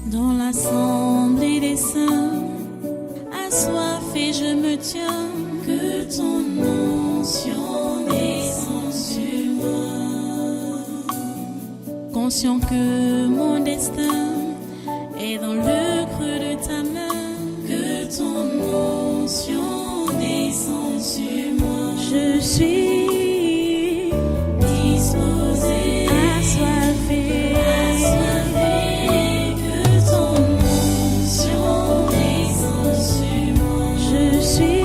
Dans l'assemblée des saints, assoiffé je me tiens, que ton onction descende sur moi. Conscient que mon destin est dans le creux de ta main, que ton onction descende sur moi. Je suis disposé, assoiffé, que ton onction descende sur moi. Je suis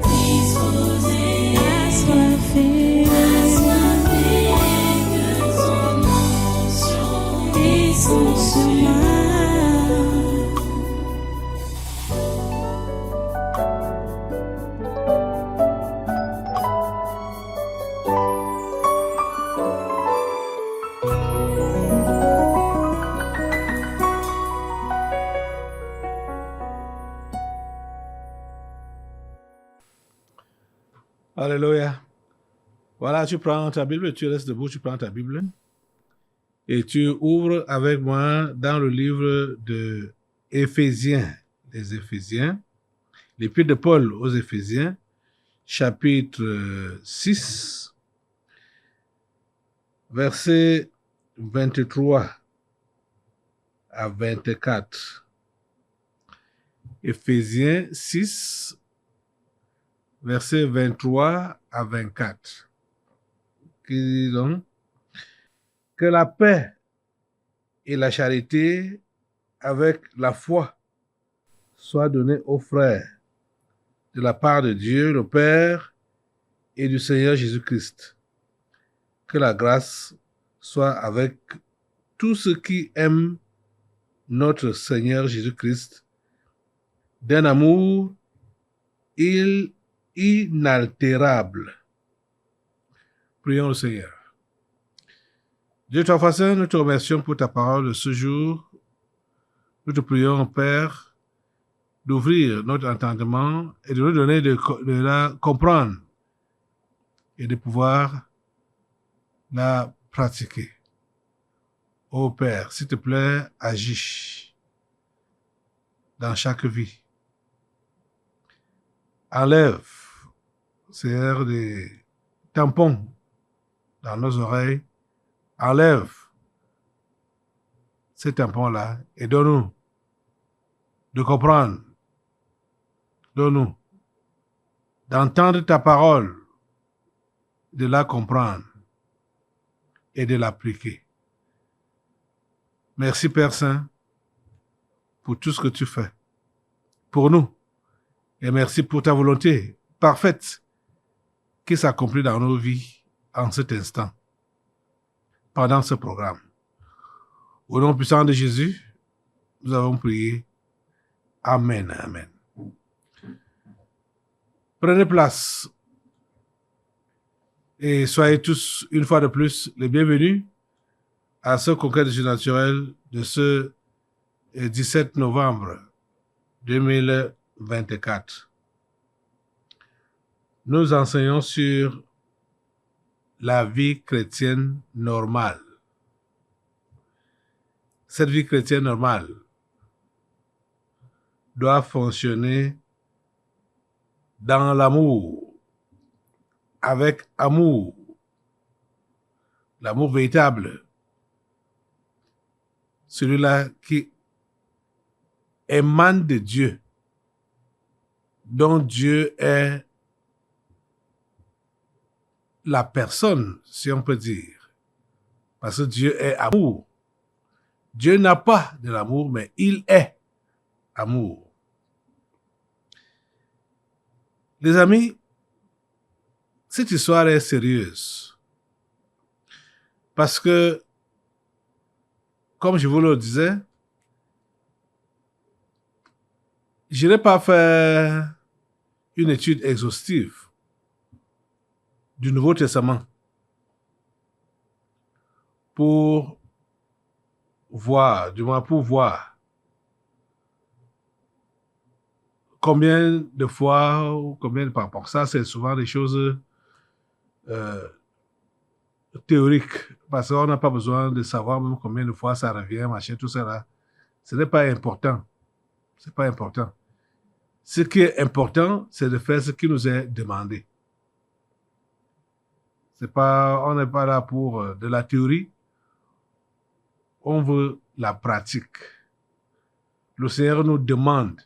disposé, assoiffé, que ton onction descende sur moi. Alléluia. Voilà, tu prends ta Bible, tu restes debout, tu prends ta Bible et tu ouvres avec moi dans le livre de Éphésiens, les Éphésiens, l'épître de Paul aux Éphésiens, chapitre 6, versets 23 à 24. Éphésiens 6, versets 23 à 24. Qui dit donc que la paix et la charité avec la foi soient données aux frères de la part de Dieu le Père et du Seigneur Jésus-Christ. Que la grâce soit avec tous ceux qui aiment notre Seigneur Jésus-Christ d'un amour inaltérable. Prions le Seigneur. Dieu ton Saint, nous te remercions pour ta parole de ce jour. Nous te prions, Père, d'ouvrir notre entendement et de nous donner de la comprendre et de pouvoir la pratiquer. Ô Père, s'il te plaît, agis dans chaque vie. Enlève, Seigneur, des tampons dans nos oreilles. Enlève ces tampons-là et donne-nous de comprendre. Donne-nous d'entendre ta parole, de la comprendre et de l'appliquer. Merci Père Saint pour tout ce que tu fais pour nous. Et merci pour ta volonté parfaite qui s'accomplit dans nos vies en cet instant, pendant ce programme. Au nom puissant de Jésus, nous avons prié. Amen, amen. Prenez place et soyez tous, une fois de plus, les bienvenus à ce congrès du surnaturel de ce 17 novembre 2024. Nous enseignons sur la vie chrétienne normale. Cette vie chrétienne normale doit fonctionner dans l'amour, avec amour, l'amour véritable, celui-là qui émane de Dieu, dont Dieu est la personne, si on peut dire, parce que Dieu est amour. Dieu n'a pas de l'amour, mais il est amour. Les amis, cette histoire est sérieuse. Parce que, comme je vous le disais, je n'ai pas fait une étude exhaustive du Nouveau Testament pour voir combien de fois ou combien de par rapport. Ça, c'est souvent des choses théorique, parce qu'on n'a pas besoin de savoir même combien de fois ça revient, machin, tout ça là. Ce n'est pas important. C'est pas important. Ce qui est important, c'est de faire ce qui nous est demandé. C'est pas, on n'est pas là pour de la théorie. On veut la pratique. Le Seigneur nous demande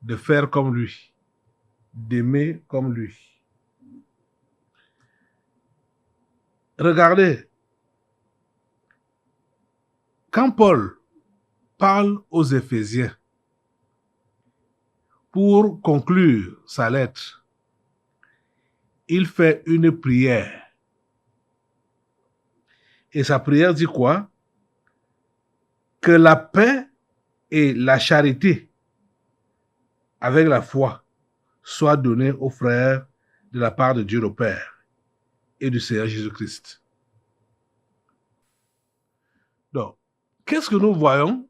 de faire comme lui, d'aimer comme lui. Regardez, quand Paul parle aux Éphésiens pour conclure sa lettre, il fait une prière. Et sa prière dit quoi? Que la paix et la charité avec la foi soient données aux frères de la part de Dieu le Père et du Seigneur Jésus-Christ. Donc, qu'est-ce que nous voyons?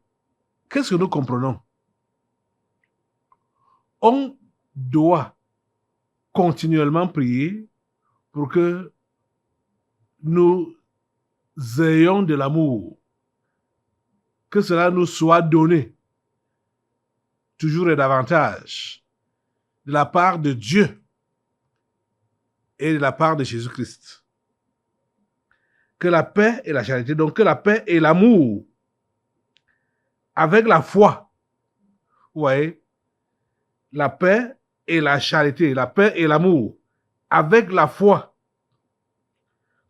Qu'est-ce que nous comprenons? On doit continuellement prier pour que nous ayons de l'amour, que cela nous soit donné toujours et davantage de la part de Dieu et de la part de Jésus-Christ. Que la paix et la charité, donc que la paix et l'amour avec la foi, vous voyez, la paix et la charité, la paix et l'amour avec la foi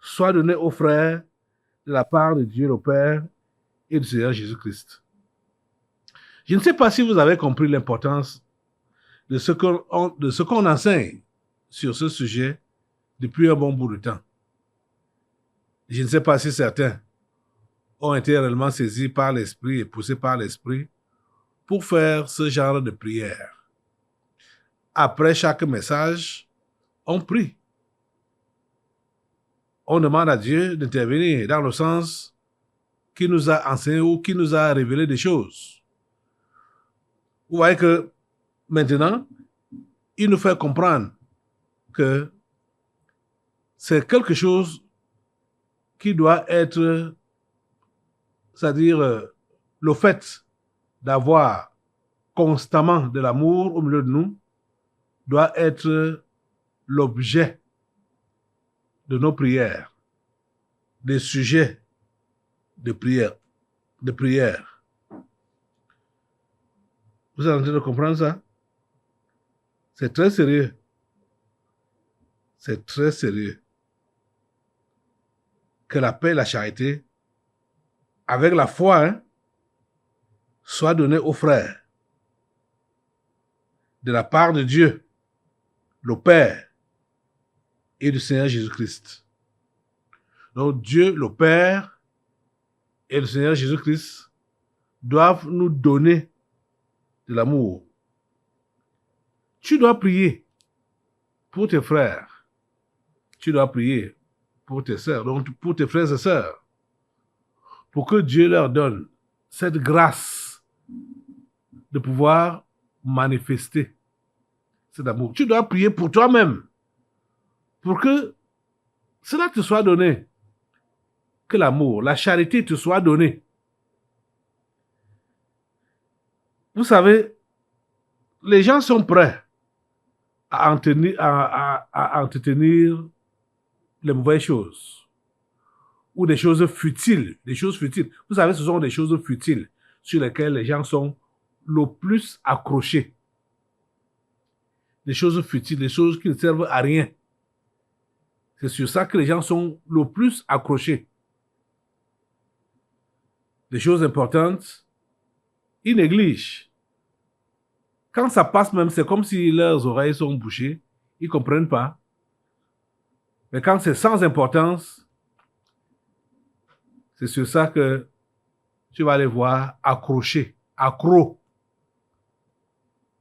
soient donnés aux frères de la part de Dieu le Père et du Seigneur Jésus-Christ. Je ne sais pas si vous avez compris l'importance de ce qu'on enseigne sur ce sujet depuis un bon bout de temps. Je ne sais pas si certains ont été réellement saisis par l'Esprit et poussés par l'Esprit pour faire ce genre de prière. Après chaque message, on prie. On demande à Dieu d'intervenir dans le sens qui nous a enseigné ou qui nous a révélé des choses. Vous voyez que maintenant, il nous fait comprendre que c'est quelque chose qui doit être, c'est-à-dire le fait d'avoir constamment de l'amour au milieu de nous doit être l'objet de nos prières, des sujets de prière. Vous êtes en train de comprendre ça? C'est très sérieux. C'est très sérieux. Que la paix et la charité, avec la foi, soient données aux frères de la part de Dieu, le Père et du Seigneur Jésus-Christ. Donc Dieu, le Père et le Seigneur Jésus-Christ doivent nous donner de l'amour. Tu dois prier pour tes frères. Tu dois prier pour tes sœurs, donc pour tes frères et sœurs, pour que Dieu leur donne cette grâce de pouvoir manifester cet amour. Tu dois prier pour toi-même, pour que cela te soit donné, que l'amour, la charité te soit donnée. Vous savez, les gens sont prêts à entretenir les mauvaises choses ou des choses futiles, Vous savez, ce sont des choses futiles sur lesquelles les gens sont le plus accrochés. Des choses futiles, des choses qui ne servent à rien. C'est sur ça que les gens sont le plus accrochés. Des choses importantes, ils négligent. Quand ça passe même, c'est comme si leurs oreilles sont bouchées. Ils ne comprennent pas. Mais quand c'est sans importance, c'est sur ça que tu vas les voir accrochés, accros.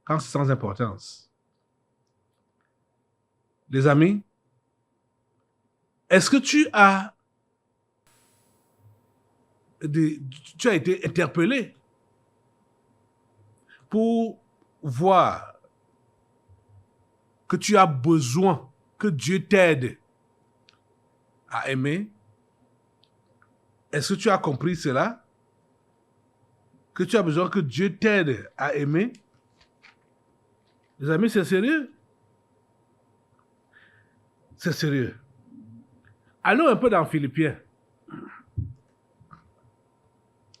Quand c'est sans importance. Les amis, est-ce que tu as été interpellé pour voir que tu as besoin que Dieu t'aide à aimer? Est-ce que tu as compris cela? Que tu as besoin que Dieu t'aide à aimer? Les amis, c'est sérieux. C'est sérieux. Allons un peu dans Philippiens.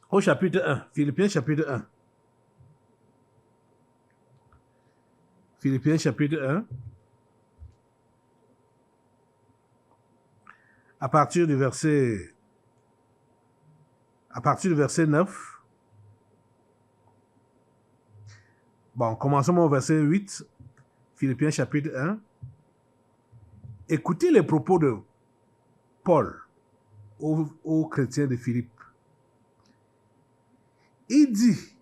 Au chapitre 1. Philippiens chapitre 1. Philippiens chapitre 1. À partir du verset 9. Bon, commençons au verset 8. Philippiens chapitre 1. Écoutez les propos de Paul aux chrétiens de Philippe. Il dit,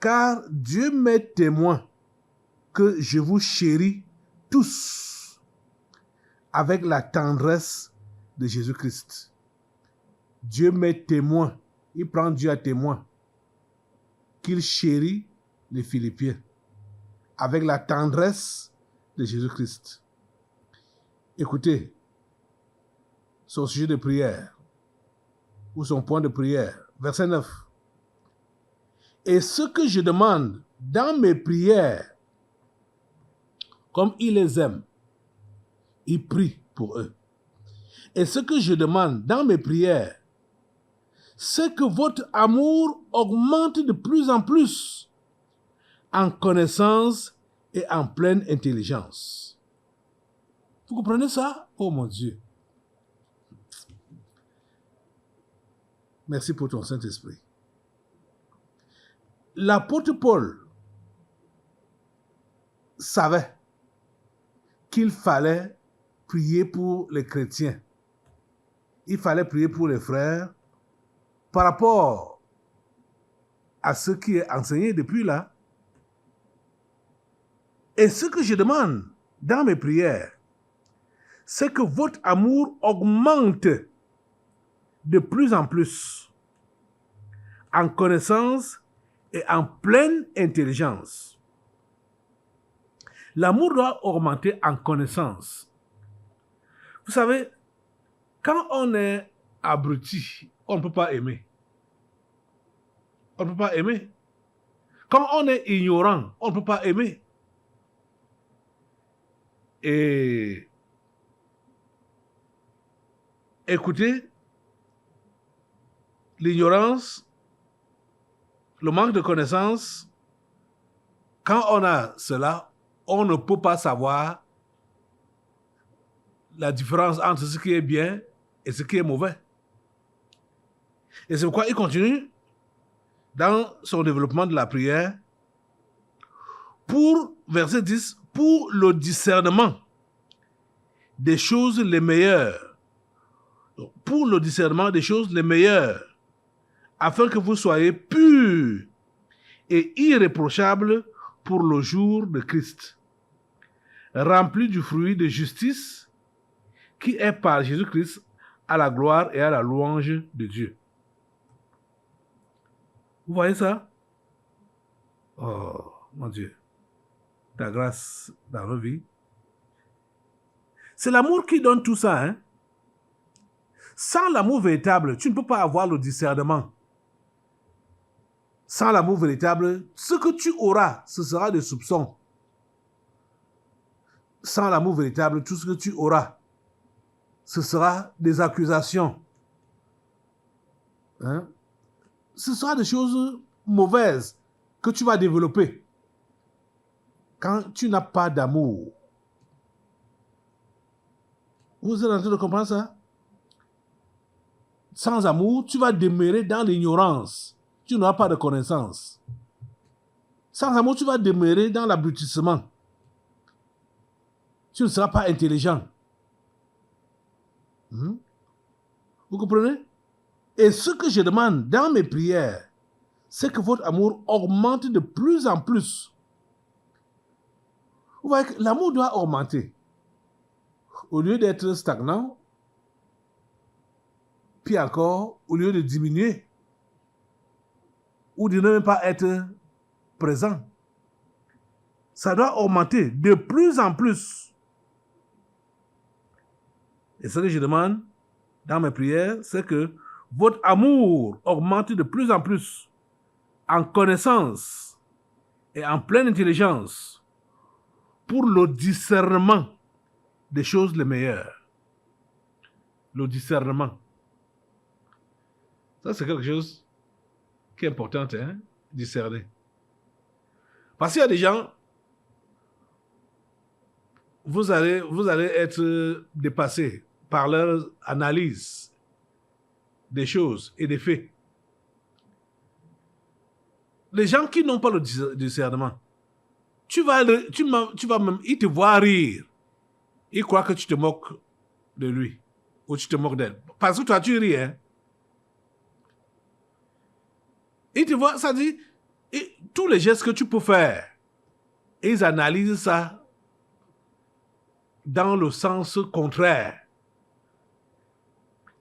car Dieu m'est témoin que je vous chéris tous avec la tendresse de Jésus-Christ. Dieu m'est témoin. Il prend Dieu à témoin qu'il chérit les Philippiens avec la tendresse de Jésus-Christ. Écoutez, son sujet de prière ou son point de prière, verset 9. Et ce que je demande dans mes prières, comme il les aime, il prie pour eux. Et ce que je demande dans mes prières, c'est que votre amour augmente de plus en plus en connaissance et en pleine intelligence. Vous comprenez ça? Oh mon Dieu. Merci pour ton Saint-Esprit. L'apôtre Paul savait qu'il fallait prier pour les chrétiens. Il fallait prier pour les frères par rapport à ce qui est enseigné depuis là. Et ce que je demande dans mes prières, c'est que votre amour augmente de plus en plus en connaissance et en pleine intelligence. L'amour doit augmenter en connaissance. Vous savez, quand on est abruti, on ne peut pas aimer. On ne peut pas aimer. Quand on est ignorant, on ne peut pas aimer. Et écoutez, l'ignorance, le manque de connaissance, quand on a cela, on ne peut pas savoir la différence entre ce qui est bien et ce qui est mauvais. Et c'est pourquoi il continue dans son développement de la prière pour, verset 10, pour le discernement des choses les meilleures. Donc, pour le discernement des choses les meilleures, afin que vous soyez purs et irréprochables pour le jour de Christ, remplis du fruit de justice qui est par Jésus-Christ à la gloire et à la louange de Dieu. Vous voyez ça? Oh, mon Dieu. Ta grâce dans nos vies. C'est l'amour qui donne tout ça, hein? Sans l'amour véritable, tu ne peux pas avoir le discernement. Sans l'amour véritable, ce que tu auras, ce sera des soupçons. Sans l'amour véritable, tout ce que tu auras, ce sera des accusations. Hein? Ce sera des choses mauvaises que tu vas développer quand tu n'as pas d'amour. Vous êtes en train de comprendre ça? Sans amour, tu vas demeurer dans l'ignorance. Tu n'auras pas de connaissance. Sans amour, tu vas demeurer dans l'abrutissement. Tu ne seras pas intelligent. Vous comprenez? Et ce que je demande dans mes prières, c'est que votre amour augmente de plus en plus. Vous voyez que l'amour doit augmenter. Au lieu d'être stagnant, puis encore, au lieu de diminuer, ou de ne même pas être présent, ça doit augmenter de plus en plus. Et ce que je demande dans mes prières, c'est que votre amour augmente de plus en plus en connaissance et en pleine intelligence pour le discernement des choses les meilleures. Le discernement. Ça, c'est quelque chose qui est important, hein, discerner. Parce qu'il y a des gens, vous allez être dépassé par leur analyse des choses et des faits. Les gens qui n'ont pas le discernement, tu vas même, il te voit rire. Il croit que tu te moques de lui ou tu te moques d'elle. Parce que toi, tu ris, hein. Il te voit, ça dit, tous les gestes que tu peux faire, ils analysent ça dans le sens contraire.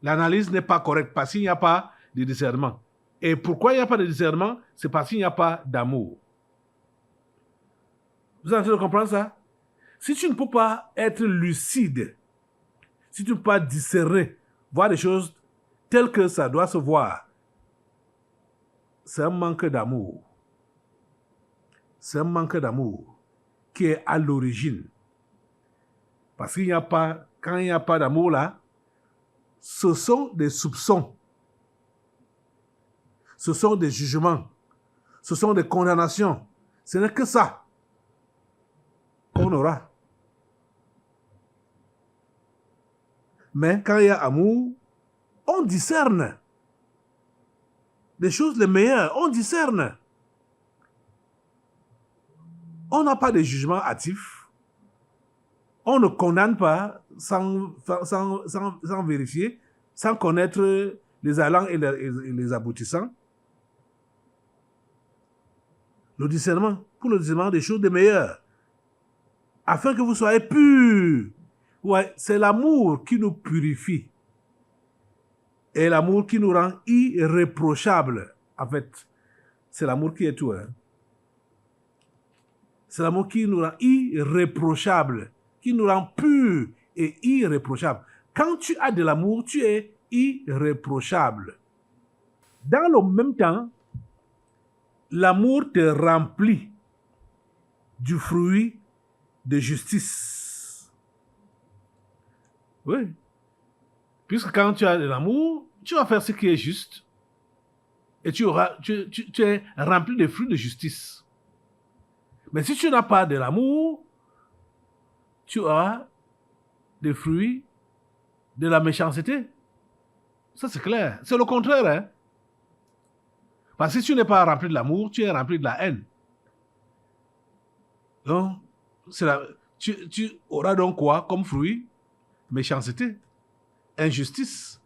L'analyse n'est pas correcte parce qu'il n'y a pas de discernement. Et pourquoi il n'y a pas de discernement? C'est parce qu'il n'y a pas d'amour. Vous êtes en train de comprendre ça? Si tu ne peux pas être lucide, si tu ne peux pas discerner, voir les choses telles que ça doit se voir, c'est un manque d'amour. C'est un manque d'amour qui est à l'origine. Parce qu'il n'y a pas, quand il n'y a pas d'amour là, ce sont des soupçons. Ce sont des jugements. Ce sont des condamnations. Ce n'est que ça qu'on aura. Mais quand il y a amour, on discerne des choses les meilleures. On discerne. On n'a pas de jugement hâtif. On ne condamne pas sans vérifier, sans connaître les allants et les aboutissants. Le discernement, pour le discernement des choses les meilleures, afin que vous soyez purs. Ouais, c'est l'amour qui nous purifie. Et l'amour qui nous rend irréprochables. En fait, c'est l'amour qui est tout. Hein. C'est l'amour qui nous rend irréprochables, qui nous rend purs et irréprochables. Quand tu as de l'amour, tu es irréprochable. Dans le même temps, l'amour te remplit du fruit de justice. Oui. Puisque quand tu as de l'amour, tu vas faire ce qui est juste. Et tu es rempli de fruits de justice. Mais si tu n'as pas de l'amour, tu auras des fruits de la méchanceté. Ça, c'est clair. C'est le contraire. Hein? Parce que si tu n'es pas rempli de l'amour, tu es rempli de la haine. Donc, tu auras donc quoi comme fruit? Méchanceté, injustice.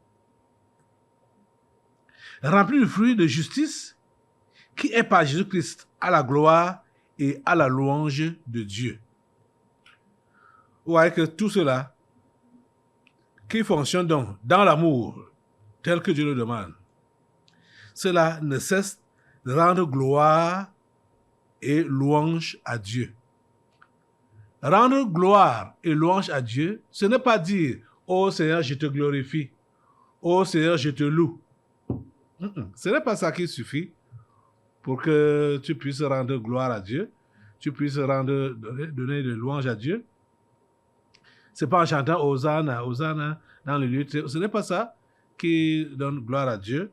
Rempli du fruit de justice qui est par Jésus-Christ à la gloire et à la louange de Dieu. Vous voyez que tout cela qui fonctionne donc dans l'amour tel que Dieu le demande, cela ne cesse de rendre gloire et louange à Dieu. Rendre gloire et louange à Dieu, ce n'est pas dire « Oh Seigneur, je te glorifie. Oh Seigneur, je te loue. » Ce n'est pas ça qui suffit pour que tu puisses rendre gloire à Dieu, tu puisses donner de louange à Dieu. Ce n'est pas en chantant « Hosanna, Hosanna » dans le lieu. Ce n'est pas ça qui donne gloire à Dieu.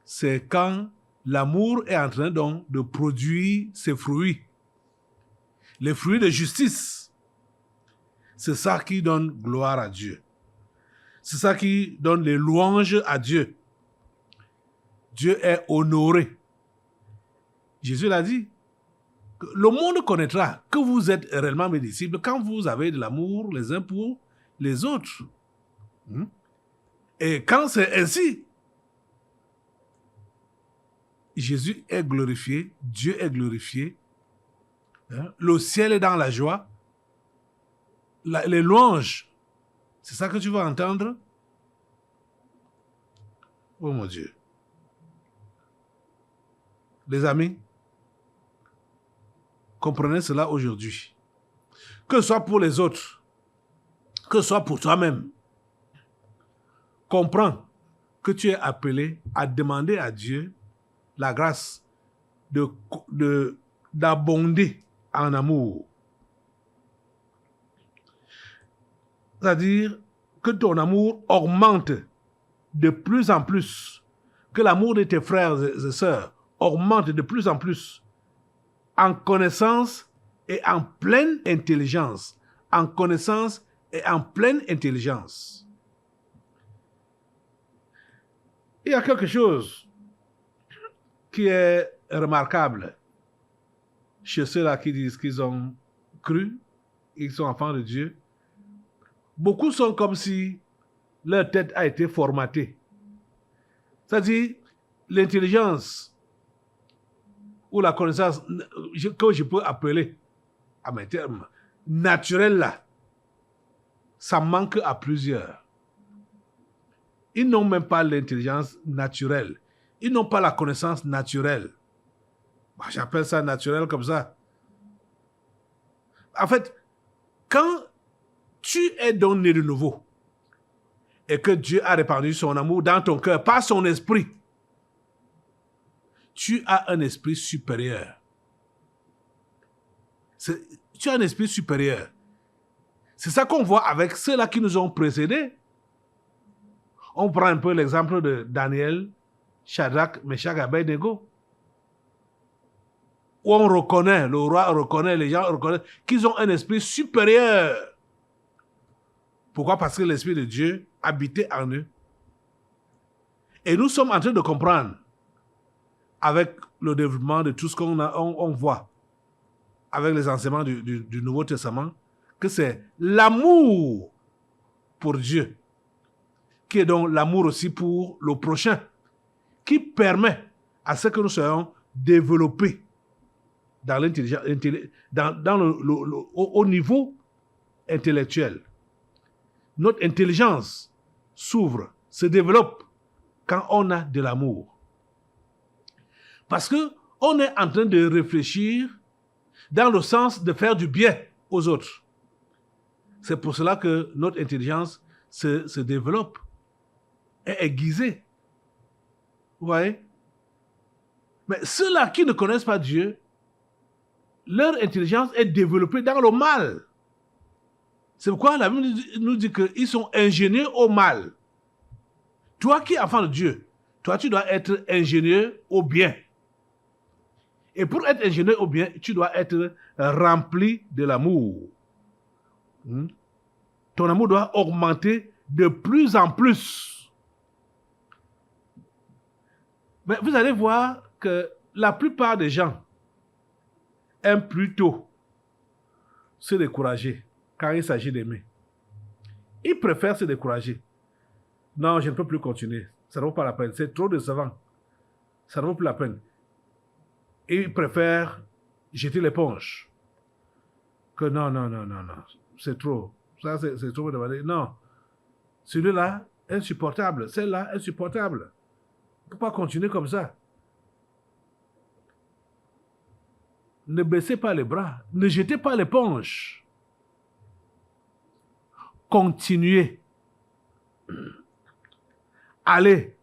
C'est quand l'amour est en train donc de produire ses fruits. Les fruits de justice. C'est ça qui donne gloire à Dieu. C'est ça qui donne les louanges à Dieu. Dieu est honoré. Jésus l'a dit. Le monde connaîtra que vous êtes réellement mes disciples quand vous avez de l'amour les uns pour les autres. Et quand c'est ainsi, Jésus est glorifié, Dieu est glorifié, le ciel est dans la joie, les louanges, c'est ça que tu vas entendre? Oh mon Dieu. Les amis, comprenez cela aujourd'hui. Que ce soit pour les autres, que ce soit pour toi-même. Comprends que tu es appelé à demander à Dieu la grâce d'abonder en amour. C'est-à-dire que ton amour augmente de plus en plus, que l'amour de tes frères et sœurs augmente de plus en plus en connaissance et en pleine intelligence. En connaissance et en pleine intelligence. Il y a quelque chose qui est remarquable chez ceux-là qui disent qu'ils ont cru, ils sont enfants de Dieu. Beaucoup sont comme si leur tête a été formatée. C'est-à-dire, l'intelligence ou la connaissance que je peux appeler, à mes termes, naturelle là, ça manque à plusieurs. Ils n'ont même pas l'intelligence naturelle. Ils n'ont pas la connaissance naturelle. J'appelle ça naturel comme ça. En fait, quand tu es donc né de nouveau et que Dieu a répandu son amour dans ton cœur par son esprit, tu as un esprit supérieur. Tu as un esprit supérieur. C'est ça qu'on voit avec ceux-là qui nous ont précédés. On prend un peu l'exemple de Daniel, Shadrach, Meshach et Abednego, où on reconnaît, le roi reconnaît, les gens reconnaissent qu'ils ont un esprit supérieur. Pourquoi? Parce que l'Esprit de Dieu habitait en eux. Et nous sommes en train de comprendre, avec le développement de tout ce qu'on voit, avec les enseignements du Nouveau Testament, que c'est l'amour pour Dieu, qui est donc l'amour aussi pour le prochain, qui permet à ce que nous soyons développés dans l'intelligence, au niveau intellectuel. Notre intelligence s'ouvre, se développe quand on a de l'amour. Parce qu'on est en train de réfléchir dans le sens de faire du bien aux autres. C'est pour cela que notre intelligence se développe et est aiguisée. Vous voyez? Mais ceux-là qui ne connaissent pas Dieu, leur intelligence est développée dans le mal. C'est pourquoi la Bible nous dit qu'ils sont ingénieux au mal. Toi qui es enfant de Dieu, toi tu dois être ingénieux au bien. Et pour être ingénieux au bien, tu dois être rempli de l'amour. Ton amour doit augmenter de plus en plus. Mais vous allez voir que la plupart des gens aiment plutôt se décourager quand il s'agit d'aimer. Ils préfèrent se décourager. Non, je ne peux plus continuer. Ça ne vaut pas la peine. C'est trop décevant. Ça ne vaut plus la peine. Et ils préfèrent jeter l'éponge. Que non. C'est trop. Ça, c'est trop demandé. Non. Celui-là, insupportable. Celle-là, insupportable. On ne peut pas continuer comme ça. Ne baissez pas les bras. Ne jetez pas l'éponge. Continuez. Allez.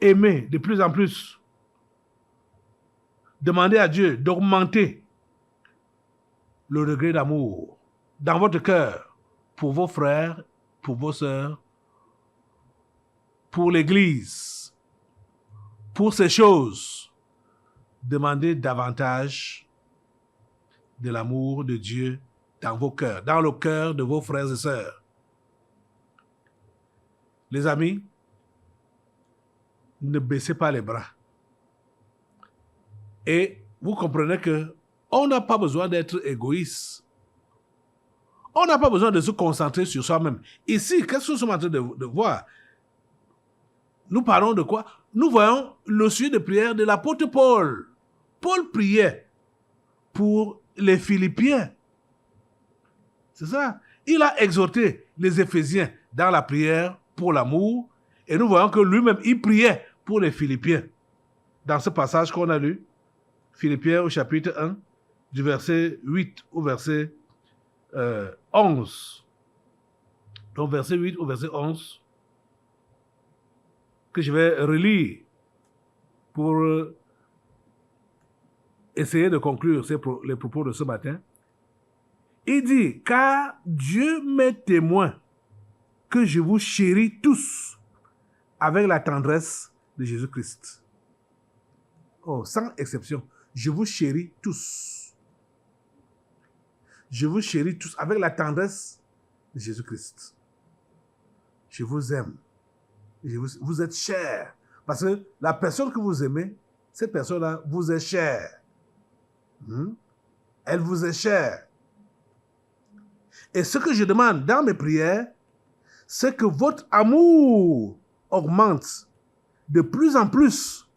Aimez de plus en plus. Demandez à Dieu d'augmenter le degré d'amour dans votre cœur pour vos frères, pour vos sœurs, pour l'Église, pour ces choses. Demandez davantage de l'amour de Dieu dans vos cœurs, dans le cœur de vos frères et sœurs. Les amis, ne baissez pas les bras. Et vous comprenez que on n'a pas besoin d'être égoïste. On n'a pas besoin de se concentrer sur soi-même. Ici, qu'est-ce que nous sommes en train de voir? Nous parlons de quoi? Nous voyons le sujet de prière de l'apôtre Paul. Paul priait pour les Philippiens. C'est ça. Il a exhorté les Éphésiens dans la prière pour l'amour. Et nous voyons que lui-même, il priait pour les Philippiens. Dans ce passage qu'on a lu, Philippiens au chapitre 1, du verset 8 au verset 11, donc verset 8 au verset 11, que je vais relire pour essayer de conclure les propos de ce matin. Il dit, car Dieu m'est témoin que je vous chéris tous avec la tendresse de Jésus-Christ. Oh, sans exception, je vous chéris tous. Je vous chéris tous avec la tendresse de Jésus-Christ. Je vous aime. Vous êtes chers. Parce que la personne que vous aimez, cette personne-là vous est chère. Elle vous est chère. Et ce que je demande dans mes prières, c'est que votre amour augmente de plus en plus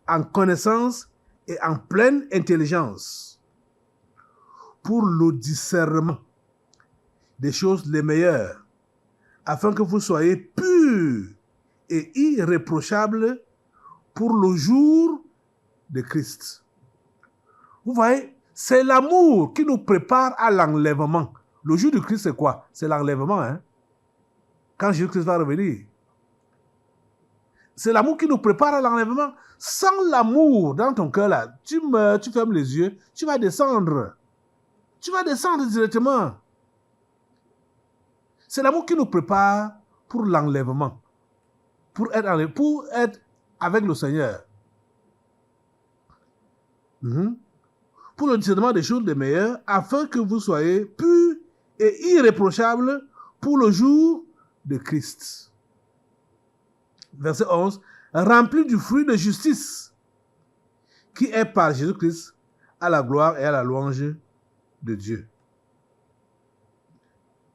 en connaissance et en pleine intelligence pour le discernement des choses les meilleures, afin que vous soyez purs et irréprochables pour le jour de Christ. Vous voyez, c'est l'amour qui nous prépare à l'enlèvement. Le jour de Christ, c'est quoi? C'est l'enlèvement, hein? Quand Jésus-Christ va revenir. C'est l'amour qui nous prépare à l'enlèvement. Sans l'amour dans ton cœur, là, tu meurs, tu fermes les yeux, tu vas descendre. Tu vas descendre directement. C'est l'amour qui nous prépare pour l'enlèvement. Pour être avec le Seigneur. Pour le discernement des choses les meilleures, afin que vous soyez purs et irréprochables pour le jour de Christ. Verset 11. Remplis du fruit de justice, qui est par Jésus-Christ à la gloire et à la louange de Dieu.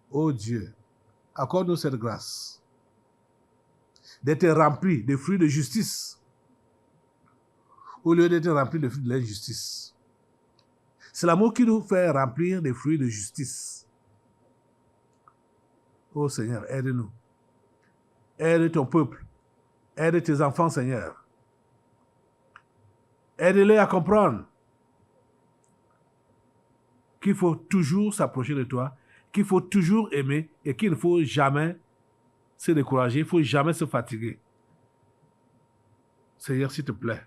Ô Dieu, accorde-nous cette grâce d'être remplis des fruits de justice au lieu d'être remplis des fruits de l'injustice. C'est l'amour qui nous fait remplir des fruits de justice. Ô Seigneur, aide-nous. Aide ton peuple. Aide tes enfants, Seigneur. Aide-les à comprendre qu'il faut toujours s'approcher de toi, qu'il faut toujours aimer et qu'il ne faut jamais se décourager, il ne faut jamais se fatiguer. Seigneur, s'il te plaît,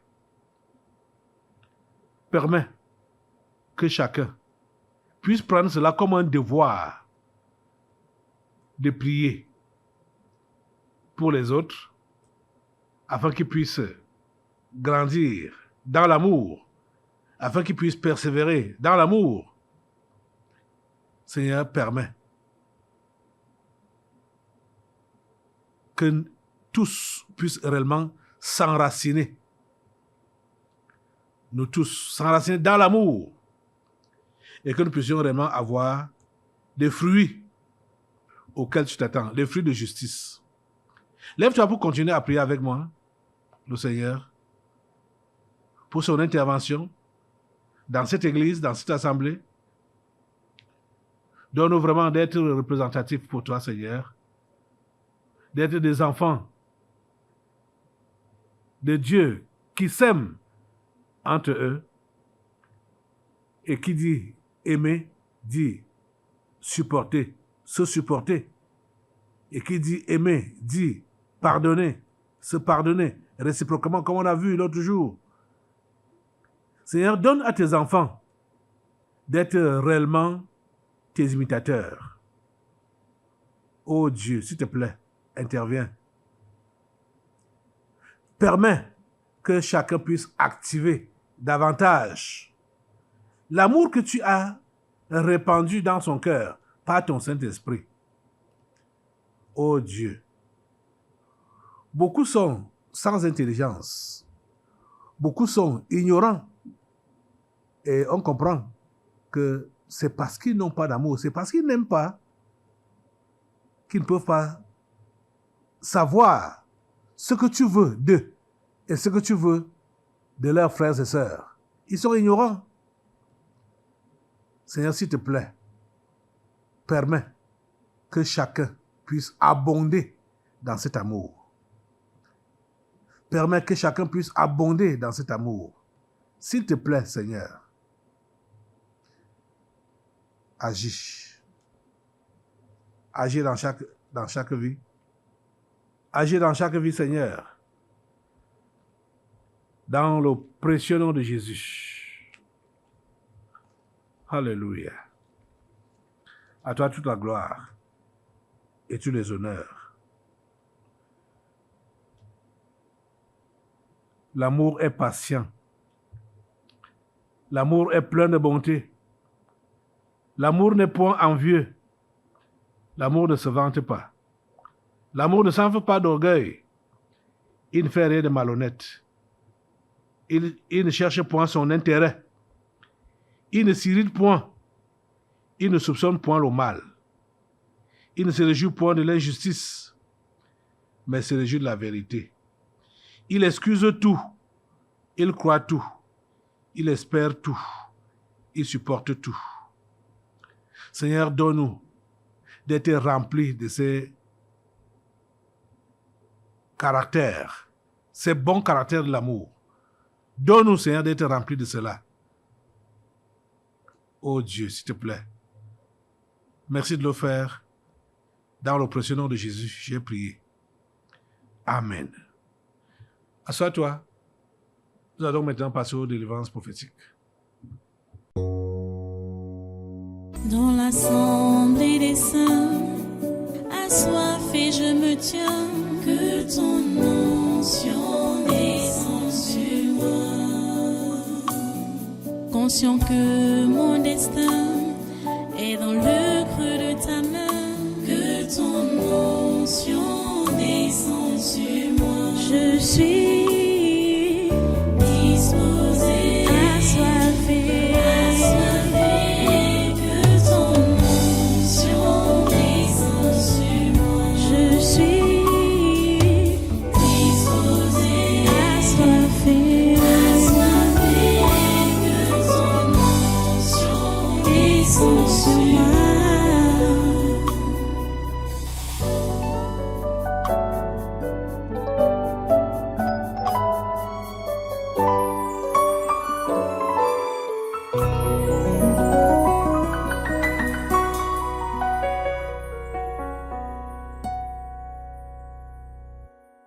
permets que chacun puisse prendre cela comme un devoir de prier pour les autres afin qu'ils puissent grandir dans l'amour, afin qu'ils puissent persévérer dans l'amour. Seigneur, permets que tous puissent réellement s'enraciner. Nous tous s'enraciner dans l'amour et que nous puissions réellement avoir des fruits auxquels tu t'attends, des fruits de justice. Lève-toi pour continuer à prier avec moi, le Seigneur, pour son intervention dans cette église, dans cette assemblée. Donne-nous vraiment d'être représentatifs pour toi, Seigneur, d'être des enfants de Dieu qui s'aiment entre eux et qui dit aimer, dit supporter, se supporter, et qui dit aimer, dit pardonner, se pardonner réciproquement, comme on a vu l'autre jour. Seigneur, donne à tes enfants d'être réellement tes imitateurs. Oh Dieu, s'il te plaît, interviens. Permets que chacun puisse activer davantage l'amour que tu as répandu dans son cœur par ton Saint-Esprit. Oh Dieu, beaucoup sont sans intelligence, beaucoup sont ignorants et on comprend que c'est parce qu'ils n'ont pas d'amour, c'est parce qu'ils n'aiment pas qu'ils ne peuvent pas savoir ce que tu veux d'eux et ce que tu veux de leurs frères et sœurs. Ils sont ignorants. Seigneur, s'il te plaît, permets que chacun puisse abonder dans cet amour. Permets que chacun puisse abonder dans cet amour. S'il te plaît, Seigneur, agis. agir dans chaque vie. Agir dans chaque vie, Seigneur. Dans le précieux nom de Jésus. Alléluia. À toi toute la gloire et tous les honneurs. L'amour est patient. L'amour est plein de bonté. L'amour n'est point envieux. L'amour ne se vante pas. L'amour ne s'enfle pas d'orgueil. Il ne fait rien de malhonnête. Il ne cherche point son intérêt. Il ne s'irrite point. Il ne soupçonne point le mal. Il ne se réjouit point de l'injustice, mais se réjouit de la vérité. Il excuse tout. Il croit tout. Il espère tout. Il supporte tout. Seigneur, donne-nous d'être remplis de ces caractères, ces bons caractères de l'amour. Donne-nous, Seigneur, d'être remplis de cela. Oh Dieu, s'il te plaît. Merci de le faire. Dans le précieux nom de Jésus, j'ai prié. Amen. Assois-toi. Nous allons maintenant passer aux délivrances prophétiques. Dans l'assemblée des saints, assoiffé je me tiens, que ton onction descende sur moi. Conscient que mon destin est dans le creux de ta main, que ton onction descende sur moi. Je suis disposé, assoiffé, que ton onction descende sur moi. Je suis disposé, assoiffé, que ton onction descende sur moi.